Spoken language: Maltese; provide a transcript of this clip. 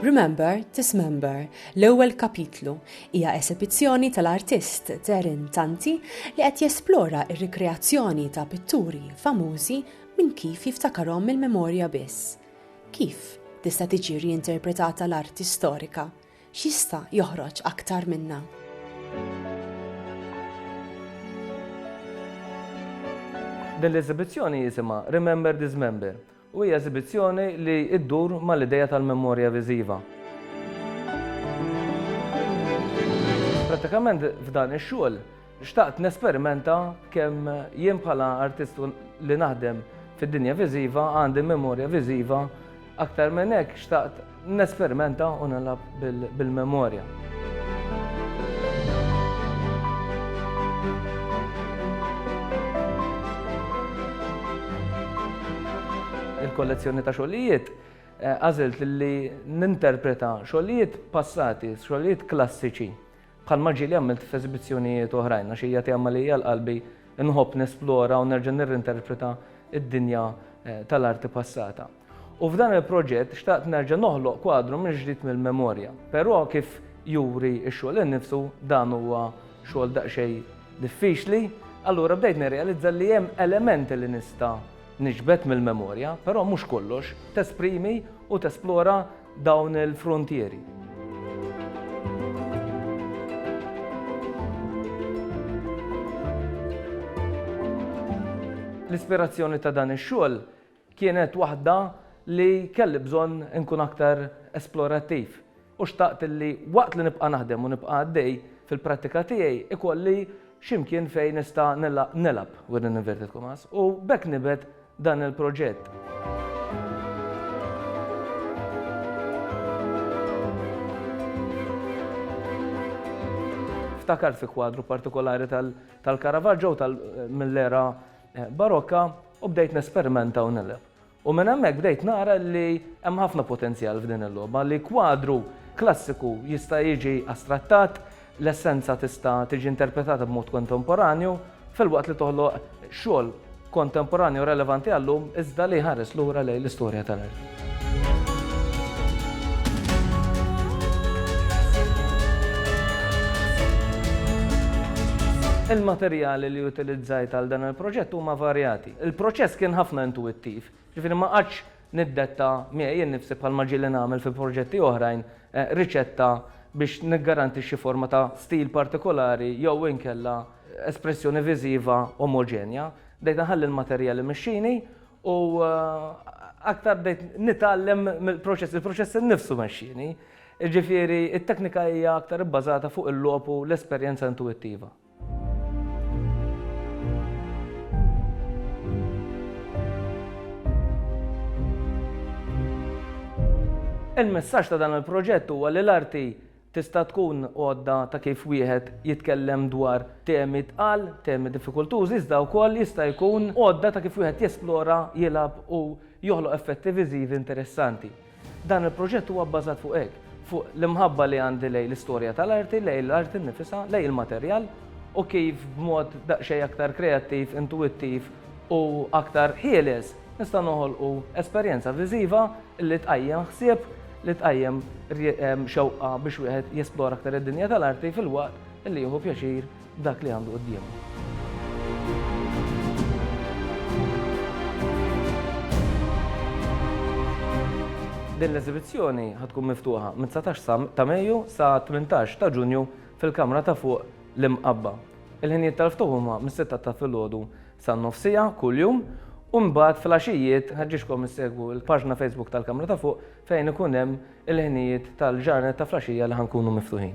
Remember, Dismember, l-ewwel kapitlu, hija esibizzjoni tal-artist Darren Tanti li qed jesplora r-rikreazzjoni ta' pitturi famużi minn kif jiftakarhom mill-memorja biss. Kif tista' tiġi reinterpretata l-arti storika, x'jista' joħroġ aktar minnha. Din l-eżibizzjoni jisimha Remember, Dismember u hija eżibizzjoni li ddur mal-idea tal-memorja viżiva. Prattikament f'dan ix-xogħol xtaqt nesperimenta kemm jien bħala artist li naħdem fid-dinja viżiva għandi memorja viżiva aktar minn hekk xtaqt nesperimenta u nilgħab bil-memorja. Il-kollezzjoni ta' xogħlijiet għażilt li ninterpreta xogħlijiet passati, xogħlijiet klassiċi bħalma ġieli għamilt f'eżibizzjonijiet oħrajn għax hija tagħmel qalbi inħobb nesplora u nerġa' nirrinterpreta id-dinja tal-arti passata. U f'dan il-proġett xtaqt nerġa' noħloq kwadru minn ġdid mill-memorja, però kif juri x-xogħol innifsu dan huwa xogħol daqsxejn diffiċli, allura bdejt nirrealizza li hemm elementi li nista' niġbed mill-memorja, però mhux kollox, tesprimi u tesplora dawn il-frontieri. L-ispirazzjoni ta' dan ix-xogħol kienet waħda li kelli bżonn inkun aktar esplorattiv u xtaqt li waqt li nibqa' naħdem u nibqa' għaddej fil-prattika tiegħi ikolli x'imkien fejn nista' nilab within inverted commas u bekk nibed dan il-proġett. Ftakart fi kwadru partikolari tal-Caravaggio mill-era barokka u bdejt nesperimenta u nileb. U minn hemmhekk bdejt nara li hemm ħafna potenzjal f'din il-logħba li kwadru klassiku jista' jiġi astrattat, l-essenza tista' tiġi interpretata b'mod kontemporanju fil-waqt li toħloq xogħol kontemporanju relevanti għallum iżda li ħares lura lejn l-istorja tal-art. Il-materjali li utilizzajt għal dan il-proġett huma varjati. Il-proċess kien ħafna intuittiv, ġifieri ma qatx niddetta miegħi innifsi bħalma ġieli nagħmel fi proġetti oħrajn riċetta biex niggarantixxi forma ta' stil partikolari jew inkella espressjoni viżiva omogenja. Bdejt naħalli l-materjali mexxini u aktar bdejt nitgħallem mill-proċess, il-proċess innifsu mexxini. Ġifieri it-teknika hija aktar ibbażata fuq il-logħob u l-esperjenza intuittiva. Il-messaġġ ta' dan il-proġett huwa li l-arti tista' tkun għodda ta' kif wieħed jitkellem dwar temi tqal, temi diffikultużi, iżda wkoll jista' jkun għodda ta' kif wieħed jesplora, jilgħab u joħloq effetti viżivi interessanti. Dan il-proġett huwa bbażat fuq hekk, fuq l-imħabba li għandi lejn l-istorja tal-arti, lejn l-arti nnifisha, lejn il-materjal u kif b'mod daqsxejn aktar kreattiv, intuittiv u aktar ħieles nista' noħolqu esperjenza viżiva li tqajjem ħsieb li tqajjem xewqa biex wieħed jesplora aktar id-dinja tal-arti fil-waqt li jieħu pjaċir dak li għandu qudiemu. Din l-eżibizzjoni ħadkun miftuħa minn 19 ta' Mejju sa 18 ta' Ġunju fil-Kamra ta' fuq l-Imqabba. Il-ħinijiet tal-ftuħ huma mis-6 ta' filgħodu sa nofsija kuljum. U mbagħad fil-għaxijiet ħeġġixkom issegwu l-paġna Facebook tal-Kamra ta' fuq fejn ikun hemm il-ħinijiet tal-ġarnet ta' flaxija li ħankunu miftuħin.